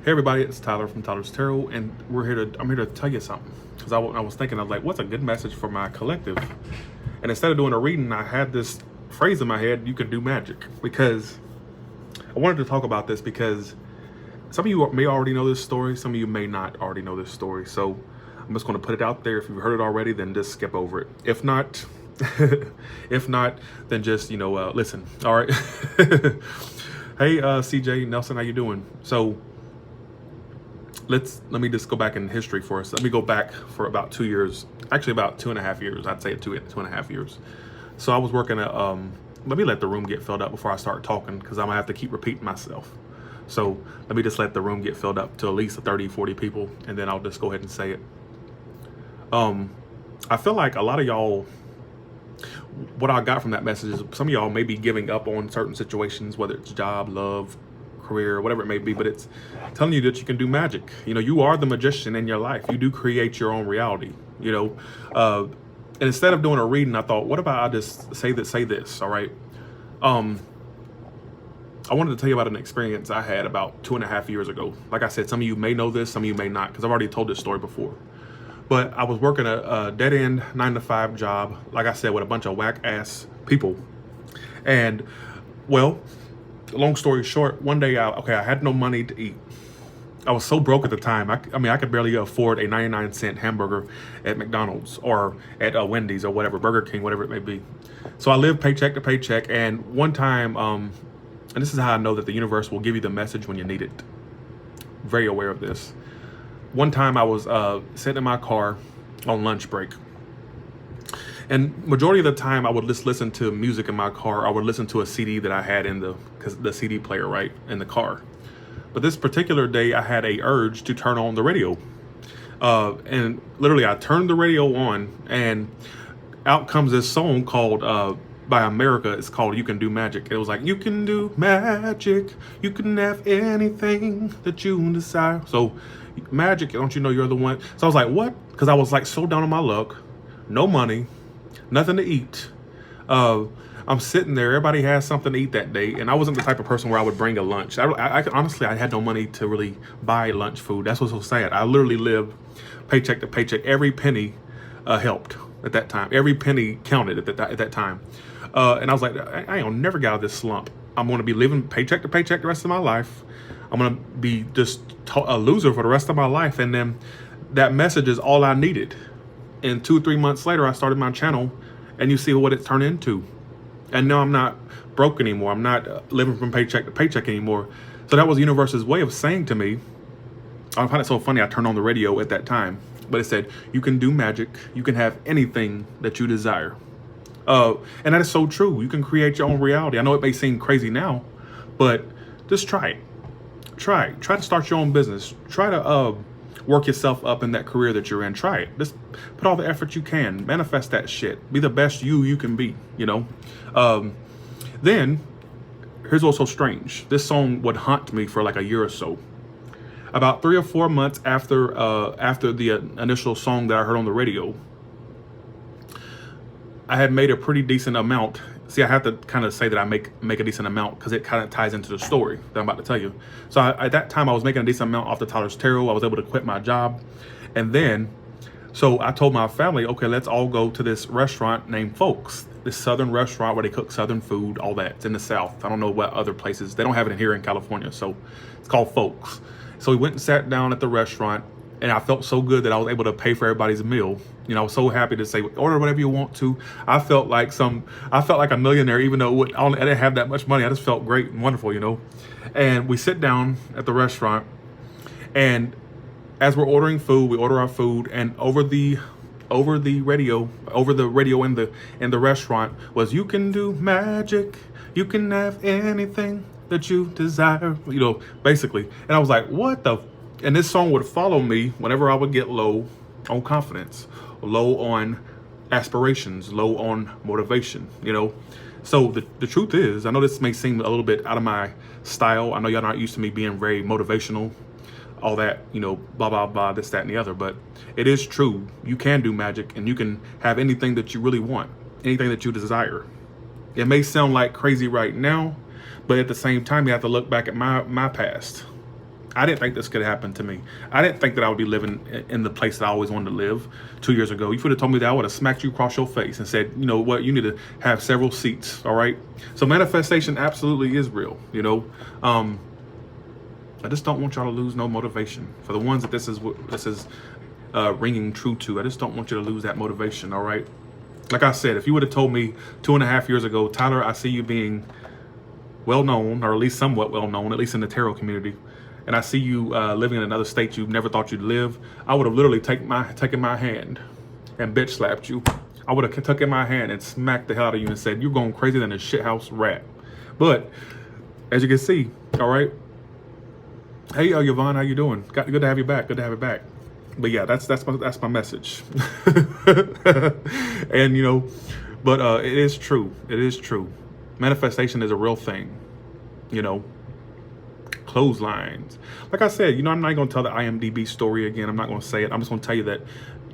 Hey everybody, it's Tyler from Tyler's Tarot, and I'm here to tell you something. Because I was thinking, I was like, what's a good message for my collective? And instead of doing a reading, I had this phrase in my head, you can do magic. Because I wanted to talk about this because some of you may already know this story, some of you may not already know this story. So I'm just going to put it out there. If you've heard it already, then just skip over it. If not, then just, listen. All right. Hey, CJ Nelson, how you doing? So let me just go back in history for us. Let me go back for about 2 years, actually about 2.5 years. I'd say 2.5 years. So I was working at, let me let the room get filled up before I start talking, because I'm gonna have to keep repeating myself. So let me just let the room get filled up to at least 30, 40 people, and then I'll just go ahead and say it. I feel like a lot of y'all, what I got from that message is some of y'all may be giving up on certain situations, whether it's job, love, career, whatever it may be, but it's telling you that you can do magic. You are the magician in your life. You do create your own reality, and instead of doing a reading, I thought, what about I just say this, all right? I wanted to tell you about an experience I had about 2.5 years ago. Like I said, some of you may know this, some of you may not, because I've already told this story before. But I was working a dead-end 9-to-5 job, like I said, with a bunch of whack-ass people. And, well, long story short, one day I had no money to eat. I was so broke at the time. I could barely afford a 99-cent hamburger at McDonald's or at Wendy's or whatever, Burger King, whatever it may be. So I lived paycheck to paycheck. And one time, and this is how I know that the universe will give you the message when you need it. Very aware of this. One time I was sitting in my car on lunch break. And majority of the time I would just listen to music in my car. I would listen to a CD that I had in the CD player, right, in the car. But this particular day I had a urge to turn on the radio. And literally I turned the radio on, and out comes this song called by America. It's called You Can Do Magic. It was like, you can do magic. You can have anything that you desire. So magic, don't you know you're the one? So I was like, what? Because I was like so down on my luck, no money, nothing to eat. I'm sitting there. Everybody has something to eat that day, and I wasn't the type of person where I would bring a lunch. I honestly, I had no money to really buy lunch food. That's what's so sad. I literally lived paycheck to paycheck. Every penny helped at that time. Every penny counted at that time. And I was like, I ain't never get out of this slump. I'm going to be living paycheck to paycheck the rest of my life. I'm going to be just a loser for the rest of my life. And then that message is all I needed. And 2-3 months later, I started my channel, and you see what it turned into. And now I'm not broke anymore. I'm not living from paycheck to paycheck anymore. So that was the universe's way of saying to me, I find it so funny, I turned on the radio at that time, but it said, you can do magic. You can have anything that you desire. And that is so true. You can create your own reality. I know it may seem crazy now, but just try it. Try to start your own business. Try to work yourself up in that career that you're in. Try it. Just put all the effort you can. Manifest that shit. Be the best you can be, Then, here's what's so strange. This song would haunt me for like a year or so. About 3 or 4 months after the initial song that I heard on the radio, I had made a pretty decent amount. See, I have to kind of say that I make a decent amount because it kind of ties into the story that I'm about to tell you. So at that time, I was making a decent amount off the Tyler's Tarot. I was able to quit my job. And then, so I told my family, okay, let's all go to this restaurant named Folks. This southern restaurant where they cook southern food, all that. It's in the South. I don't know what other places. They don't have it here in California. So it's called Folks. So we went and sat down at the restaurant, and I felt so good that I was able to pay for everybody's meal. I was so happy to say, order whatever you want to. I felt like a millionaire, even though I didn't have that much money. I just felt great and wonderful, And we sit down at the restaurant, and as we're ordering food, we order our food, and over the radio in the restaurant was, you can do magic. You can have anything that you desire, basically. And I was like, what the? And this song would follow me whenever I would get low on confidence, low on aspirations, low on motivation, So the truth is, I know this may seem a little bit out of my style. I know y'all not used to me being very motivational, all that, blah, blah, blah, this, that, and the other. But it is true. You can do magic, and you can have anything that you really want, anything that you desire. It may sound like crazy right now, but at the same time, you have to look back at my past. I didn't think this could happen to me. I didn't think that I would be living in the place that I always wanted to live 2 years ago. You would have told me that, I would have smacked you across your face and said, you know what, you need to have several seats, all right? So manifestation absolutely is real, you know? I just don't want y'all to lose no motivation. For the ones that this is ringing true to, I just don't want you to lose that motivation, all right? Like I said, if you would have told me 2.5 years ago, Tyler, I see you being well-known, or at least somewhat well-known, at least in the tarot community, and I see you living in another state you never thought you'd live, I would have literally taken my hand and bitch slapped you. I would have taken my hand and smacked the hell out of you and said, you're going crazy than a shithouse rat. But as you can see, all right. Hey, Yvonne, how you doing? Good to have you back. Good to have you back. But yeah, that's my message. And you know, but it is true. It is true. Manifestation is a real thing. You know, clotheslines. Like I said, you know, I'm not going to tell the IMDb story again. I'm not going to say it. I'm just going to tell you that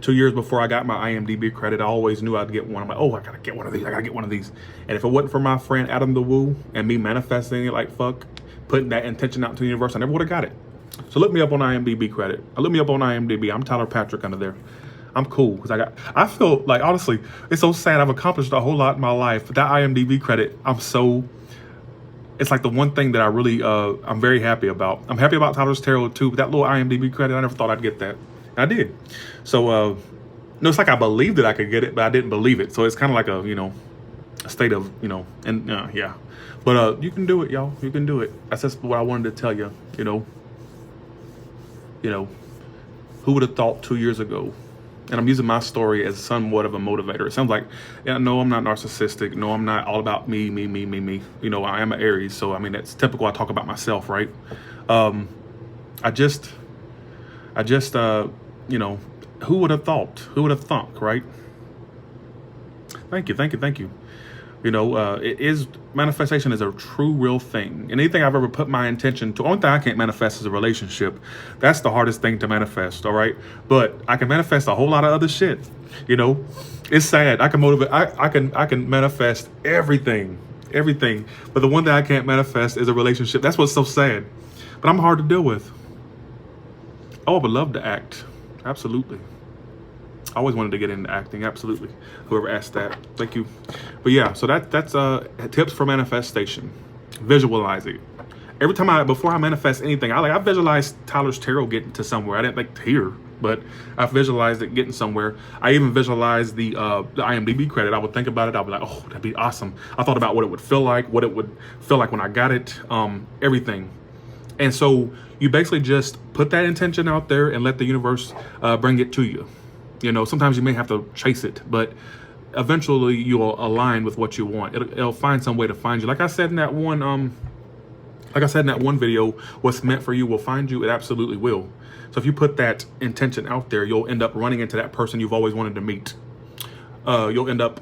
2 years before I got my IMDb credit, I always knew I'd get one. I'm like, oh, I got to get one of these. I got to get one of these. And if it wasn't for my friend Adam the Woo and me manifesting it like fuck, putting that intention out to the universe, I never would have got it. So look me up on IMDb credit. Look me up on IMDb. I'm Tyler Patrick under there. I'm cool because I feel like, honestly, it's so sad. I've accomplished a whole lot in my life. But that IMDb credit, it's like the one thing that I really, I'm very happy about. I'm happy about Tyler's Tarot too, but that little IMDb credit, I never thought I'd get that. I did. So, no, it's like I believed that I could get it, but I didn't believe it. So it's kind of like a, you know, a state of, you know, and yeah. But you can do it, y'all. You can do it. That's just what I wanted to tell you, you know. You know, who would have thought 2 years ago? And I'm using my story as somewhat of a motivator. It sounds like, yeah, no, I'm not narcissistic. No, I'm not all about me. You know, I am an Aries. So, I mean, that's typical. I talk about myself, right? I just, you know, who would have thought? Who would have thunk, right? Thank you. You know, manifestation is a true, real thing. And anything I've ever put my intention to, only thing I can't manifest is a relationship. That's the hardest thing to manifest, all right? But I can manifest a whole lot of other shit. You know, it's sad. I can motivate. I can manifest everything. But the one thing I can't manifest is a relationship. That's what's so sad. But I'm hard to deal with. Oh, I would love to act. Absolutely. I always wanted to get into acting, absolutely. Whoever asked that, thank you. But yeah, so that's tips for manifestation. Visualize it. Every time before I manifest anything, I visualized Tyler's Tarot getting to somewhere. I didn't think here, but I visualized it getting somewhere. I even visualized the IMDb credit. I would think about it. I'd be like, oh, that'd be awesome. I thought about what it would feel like, when I got it, everything. And so you basically just put that intention out there and let the universe bring it to you. You know, sometimes you may have to chase it, but eventually you'll align with what you want. It'll find some way to find you. Like I said in that one, video, what's meant for you will find you. It absolutely will. So if you put that intention out there, you'll end up running into that person you've always wanted to meet. You'll end up,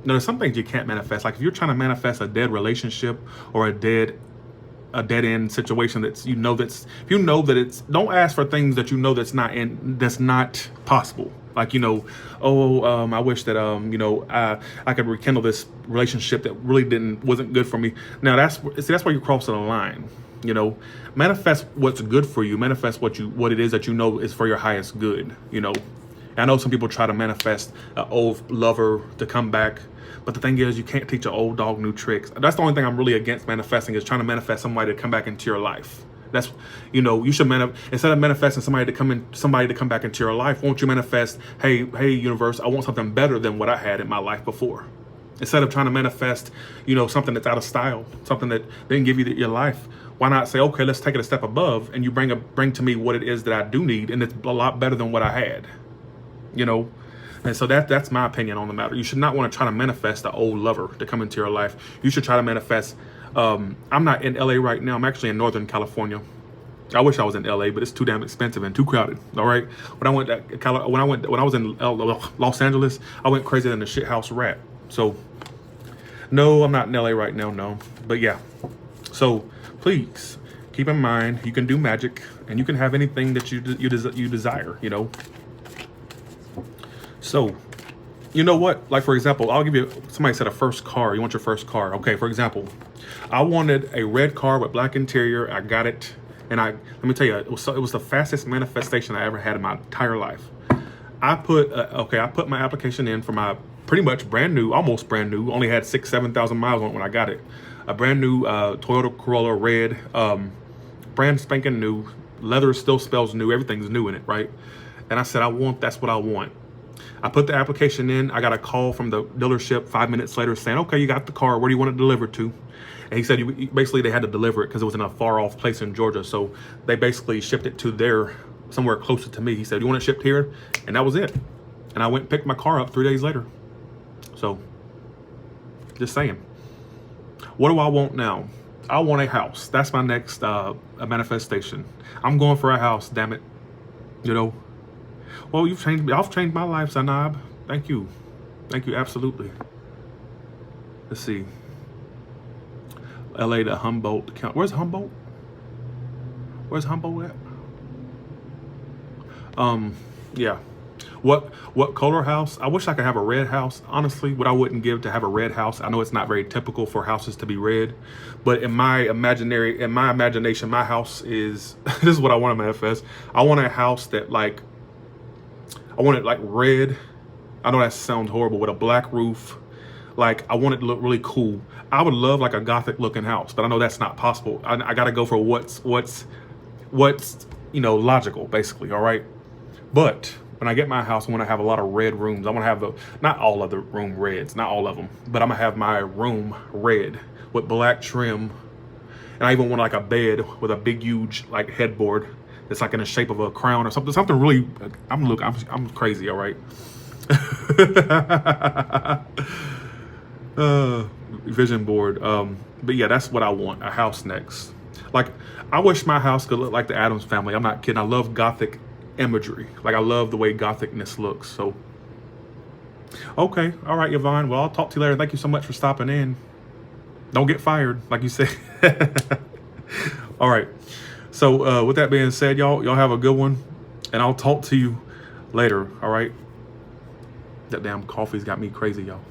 there's some things you can't manifest. Like if you're trying to manifest a dead relationship or a dead end situation don't ask for things that you know that's not possible. Like, you know, I wish that I could rekindle this relationship that really wasn't good for me. Now that's where you're crossing a line. You know, manifest what's good for you. Manifest what it is that you know is for your highest good. You know, I know some people try to manifest an old lover to come back. But the thing is, you can't teach an old dog new tricks. That's the only thing I'm really against manifesting, is trying to manifest somebody to come back into your life. That's, you know, you should instead of manifesting somebody to come back into your life, won't you manifest, hey, universe, I want something better than what I had in my life before. Instead of trying to manifest, you know, something that's out of style, something that didn't give you your life, why not say, okay, let's take it a step above, and you bring to me what it is that I do need, and it's a lot better than what I had, you know? And so that's my opinion on the matter. You should not want to try to manifest an old lover to come into your life. You should try to manifest. I'm not in LA right now. I'm actually in Northern California. I wish I was in LA, but it's too damn expensive and too crowded. All right. When I was in Los Angeles, I went crazy than a shithouse rat. So no, I'm not in LA right now. No, but yeah. So please keep in mind, you can do magic and you can have anything that you desire. You know. So, you know what? Like, for example, I'll give you, somebody said a first car. You want your first car. Okay, for example, I wanted a red car with black interior. I got it. And let me tell you, it was the fastest manifestation I ever had in my entire life. I put my application in for my pretty much brand new, almost brand new, only had 7,000 miles on it when I got it. A brand new Toyota Corolla red, brand spanking new. Leather still smells new. Everything's new in it, right? And I said, that's what I want. I put the application in. I got a call from the dealership 5 minutes later saying, okay, you got the car. Where do you want it delivered to? And he said, basically they had to deliver it because it was in a far off place in Georgia. So they basically shipped it to somewhere closer to me. He said, you want it shipped here? And that was it. And I went and picked my car up 3 days later. So just saying. What do I want now? I want a house. That's my next manifestation. I'm going for a house, damn it. You know. Well, you've changed me. I've changed my life, Zainab. Thank you. Thank you, absolutely. Let's see. LA to Humboldt. Where's Humboldt? Where's Humboldt at? Yeah. What color house? I wish I could have a red house. Honestly, what I wouldn't give to have a red house. I know it's not very typical for houses to be red, but in my imagination, my house is this is what I want to manifest. I want a house that I want it like red. I know that sounds horrible, with a black roof. Like, I want it to look really cool. I would love like a Gothic looking house, but I know that's not possible. I got to go for what's logical, basically. All right. But when I get my house, I want to have a lot of red rooms. I want to have not all of the room reds, not all of them, but I'm gonna have my room red with black trim. And I even want like a bed with a big, huge like headboard that's like in the shape of a crown or something really. I'm crazy. All right. Vision board. But yeah, that's what I want. A house next. Like, I wish my house could look like the Addams Family. I'm not kidding. I love Gothic imagery. Like, I love the way Gothicness looks. So, okay. All right, Yvonne. Well, I'll talk to you later. Thank you so much for stopping in. Don't get fired, like you said. All right. So, with that being said, y'all have a good one. And I'll talk to you later. All right. That damn coffee's got me crazy, y'all.